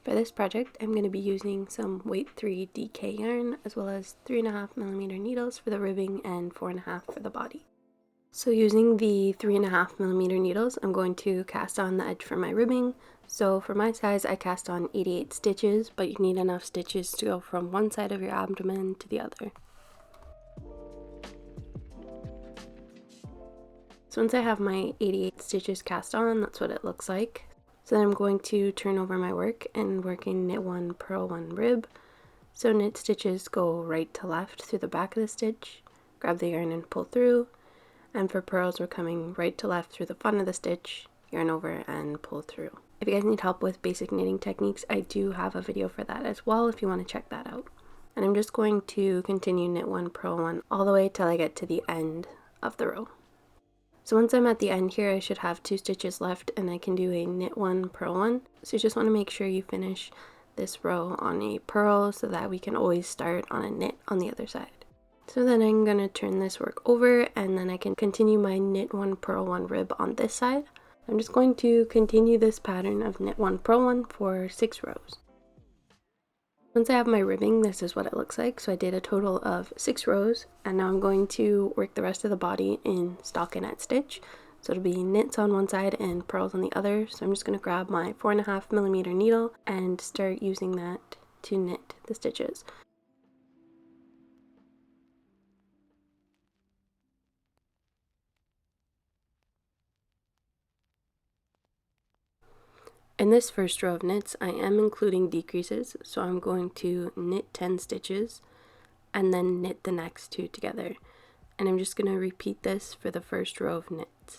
For this project, I'm going to be using some weight 3 DK yarn as well as 3.5mm needles for the ribbing and 4.5 for the body. So using the 3.5mm needles, I'm going to cast on the edge for my ribbing. So for my size, I cast on 88 stitches, but you need enough stitches to go from one side of your abdomen to the other. So once I have my 88 stitches cast on, that's what it looks like. So then I'm going to turn over my work and work in knit 1, purl 1, rib. So knit stitches go right to left through the back of the stitch, grab the yarn and pull through. And for purls, we're coming right to left through the front of the stitch, yarn over and pull through. If you guys need help with basic knitting techniques, I do have a video for that as well if you want to check that out. And I'm just going to continue knit 1, purl 1 all the way till I get to the end of the row. So once I'm at the end here, I should have 2 stitches left and I can do a knit 1, purl 1. So you just want to make sure you finish this row on a purl so that we can always start on a knit on the other side. So then I'm going to turn this work over and then I can continue my knit 1, purl 1, rib on this side. I'm just going to continue this pattern of knit 1, purl 1 for 6 rows. Once I have my ribbing, this is what it looks like. So I did a total of 6 rows and now I'm going to work the rest of the body in stockinette stitch. So it'll be knits on one side and purls on the other. So I'm just going to grab my 4.5mm needle and start using that to knit the stitches. In this first row of knits, I am including decreases, so I'm going to knit 10 stitches and then knit the next 2 together. And I'm just going to repeat this for the first row of knits.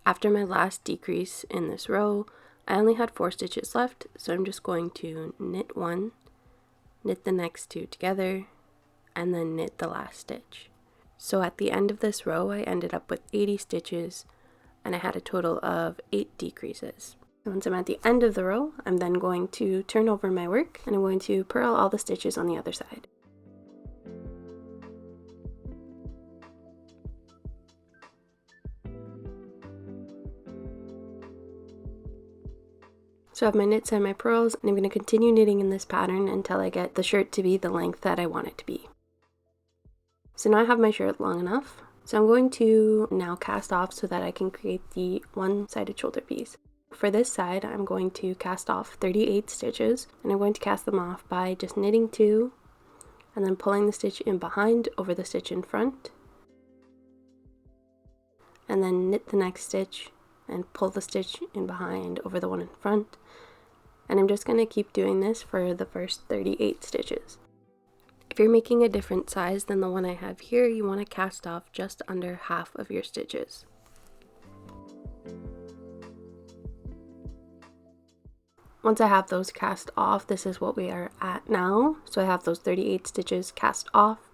After my last decrease in this row, I only had 4 stitches left, so I'm just going to knit 1, knit the next 2 together, and then knit the last stitch. So at the end of this row, I ended up with 80 stitches and I had a total of 8 decreases. Once I'm at the end of the row, I'm then going to turn over my work and I'm going to purl all the stitches on the other side. So I have my knits and my purls and I'm going to continue knitting in this pattern until I get the shirt to be the length that I want it to be. So now I have my shirt long enough, so I'm going to now cast off so that I can create the one-sided shoulder piece. For this side, I'm going to cast off 38 stitches, and I'm going to cast them off by just knitting 2, and then pulling the stitch in behind over the stitch in front, and then knit the next stitch, and pull the stitch in behind over the one in front. And I'm just going to keep doing this for the first 38 stitches. If you're making a different size than the one I have here, you want to cast off just under half of your stitches. Once I have those cast off, this is what we are at now. So I have those 38 stitches cast off.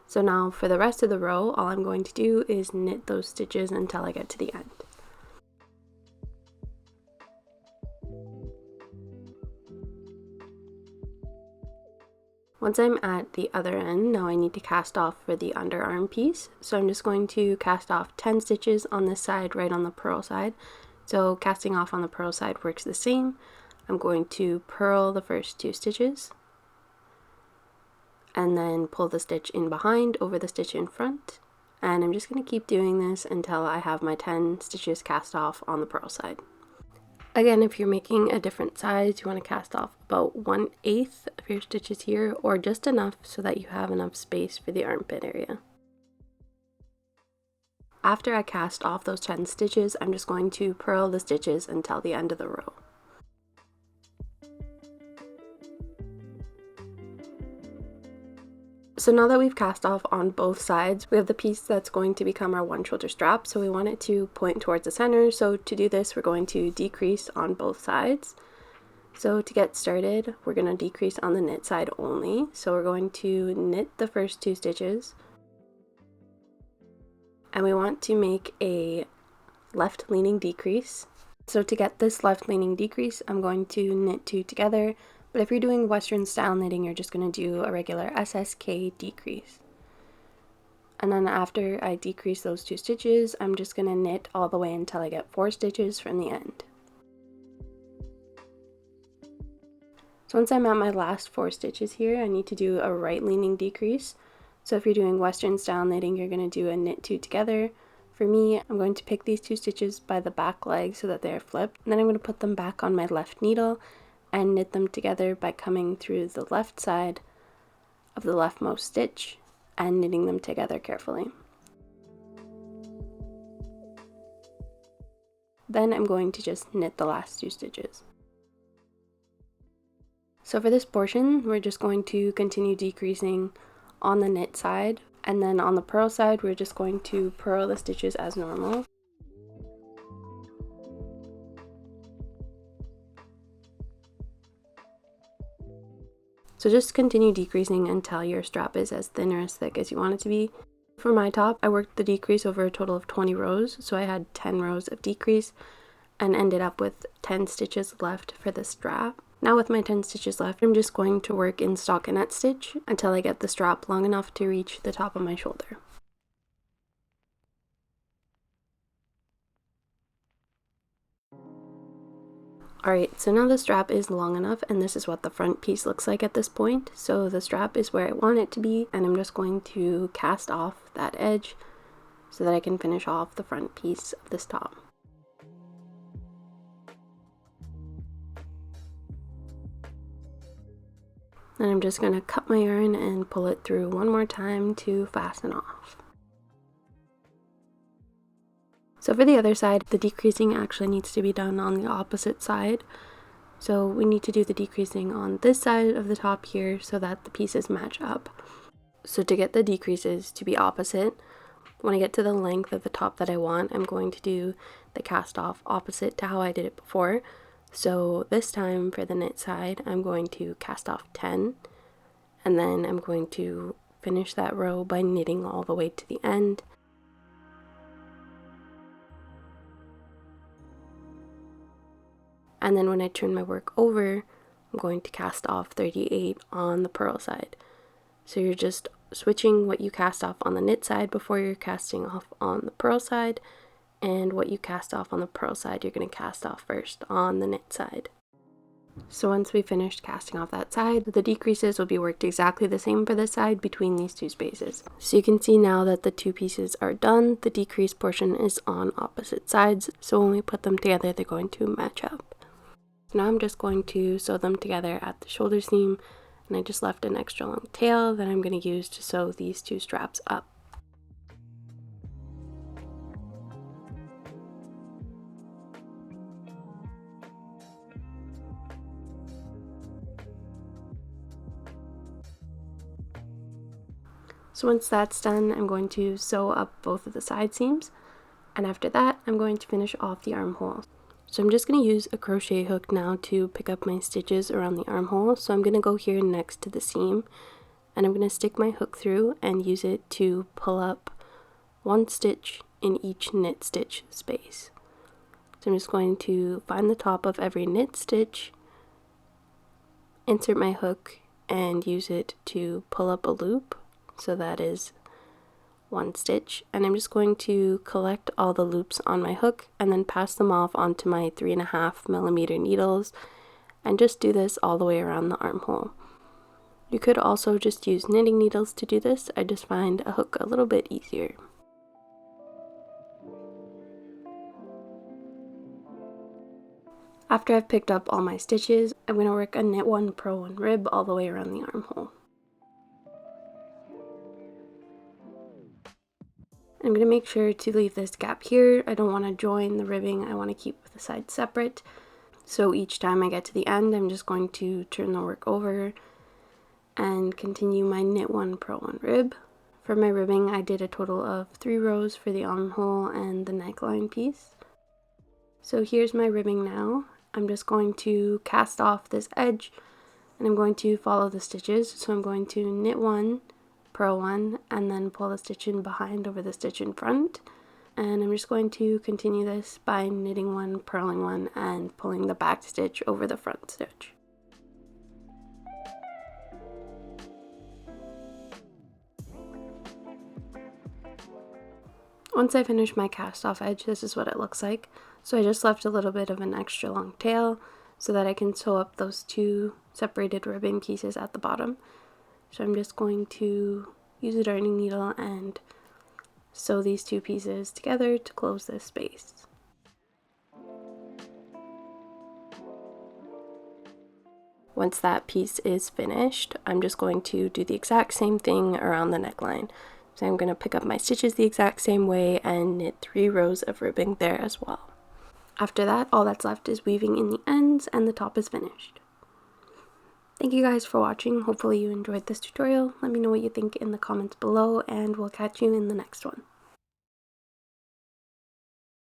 So now for the rest of the row, all I'm going to do is knit those stitches until I get to the end. Once I'm at the other end, now I need to cast off for the underarm piece. So I'm just going to cast off 10 stitches on this side, right on the purl side. So casting off on the purl side works the same. I'm going to purl the first 2 stitches and then pull the stitch in behind over the stitch in front. And I'm just going to keep doing this until I have my 10 stitches cast off on the purl side. Again, if you're making a different size, you want to cast off about 1/8 of your stitches here, or just enough so that you have enough space for the armpit area. After I cast off those 10 stitches, I'm just going to purl the stitches until the end of the row. So now that we've cast off on both sides, we have the piece that's going to become our one shoulder strap. So we want it to point towards the center. So to do this, we're going to decrease on both sides. So to get started, we're going to decrease on the knit side only. So we're going to knit the first 2 stitches. And we want to make a left leaning decrease. So to get this left leaning decrease, I'm going to knit 2 together. But if you're doing Western style knitting, you're just going to do a regular SSK decrease. And then after I decrease those 2 stitches, I'm just going to knit all the way until I get 4 stitches from the end. So once I'm at my last 4 stitches here, I need to do a right leaning decrease. So if you're doing Western style knitting, you're going to do a knit 2 together. For me, I'm going to pick these 2 stitches by the back leg so that they're flipped. And then I'm going to put them back on my left needle and knit them together by coming through the left side of the leftmost stitch and knitting them together carefully. Then I'm going to just knit the last 2 stitches. So for this portion, we're just going to continue decreasing on the knit side, and then on the purl side, we're just going to purl the stitches as normal. So just continue decreasing until your strap is as thin or as thick as you want it to be. For my top, I worked the decrease over a total of 20 rows, so I had 10 rows of decrease and ended up with 10 stitches left for the strap. Now with my 10 stitches left, I'm just going to work in stockinette stitch until I get the strap long enough to reach the top of my shoulder. Alright, so now the strap is long enough, and this is what the front piece looks like at this point. So the strap is where I want it to be, and I'm just going to cast off that edge so that I can finish off the front piece of this top. And I'm just going to cut my yarn and pull it through one more time to fasten off. So for the other side, the decreasing actually needs to be done on the opposite side. So we need to do the decreasing on this side of the top here so that the pieces match up. So to get the decreases to be opposite, when I get to the length of the top that I want, I'm going to do the cast off opposite to how I did it before. So this time for the knit side, I'm going to cast off 10, and then I'm going to finish that row by knitting all the way to the end. And then when I turn my work over, I'm going to cast off 38 on the purl side. So you're just switching what you cast off on the knit side before you're casting off on the purl side, and what you cast off on the purl side, you're going to cast off first on the knit side. So once we finished casting off that side, the decreases will be worked exactly the same for this side between these 2 spaces. So you can see now that the 2 pieces are done, the decrease portion is on opposite sides, so when we put them together, they're going to match up. So now I'm just going to sew them together at the shoulder seam, and I just left an extra long tail that I'm going to use to sew these 2 straps up. So once that's done, I'm going to sew up both of the side seams, and after that, I'm going to finish off the armhole. So I'm just going to use a crochet hook now to pick up my stitches around the armhole. So I'm going to go here next to the seam, and I'm going to stick my hook through and use it to pull up 1 stitch in each knit stitch space. So I'm just going to find the top of every knit stitch, insert my hook, and use it to pull up a loop. So that is 1 stitch, and I'm just going to collect all the loops on my hook and then pass them off onto my 3.5mm needles, and just do this all the way around the armhole. You could also just use knitting needles to do this. I just find a hook a little bit easier. After I've picked up all my stitches, I'm going to work a knit 1, purl 1 rib all the way around the armhole. I'm going to make sure to leave this gap here. I don't want to join the ribbing, I want to keep the sides separate. So each time I get to the end, I'm just going to turn the work over and continue my knit 1, purl 1 rib. For my ribbing, I did a total of 3 rows for the armhole and the neckline piece. So here's my ribbing now. I'm just going to cast off this edge, and I'm going to follow the stitches. So I'm going to knit 1, purl 1, and then pull the stitch in behind over the stitch in front, and I'm just going to continue this by knitting 1, purling 1, and pulling the back stitch over the front stitch. Once I finish my cast off edge, this is what it looks like. So I just left a little bit of an extra long tail so that I can sew up those two separated ribbon pieces at the bottom. So I'm just going to use a darning needle and sew these two pieces together to close this space. Once that piece is finished, I'm just going to do the exact same thing around the neckline. So I'm going to pick up my stitches the exact same way and knit 3 rows of ribbing there as well. After that, all that's left is weaving in the ends and the top is finished. Thank you guys for watching. Hopefully you enjoyed this tutorial. Let me know what you think in the comments below and we'll catch you in the next one.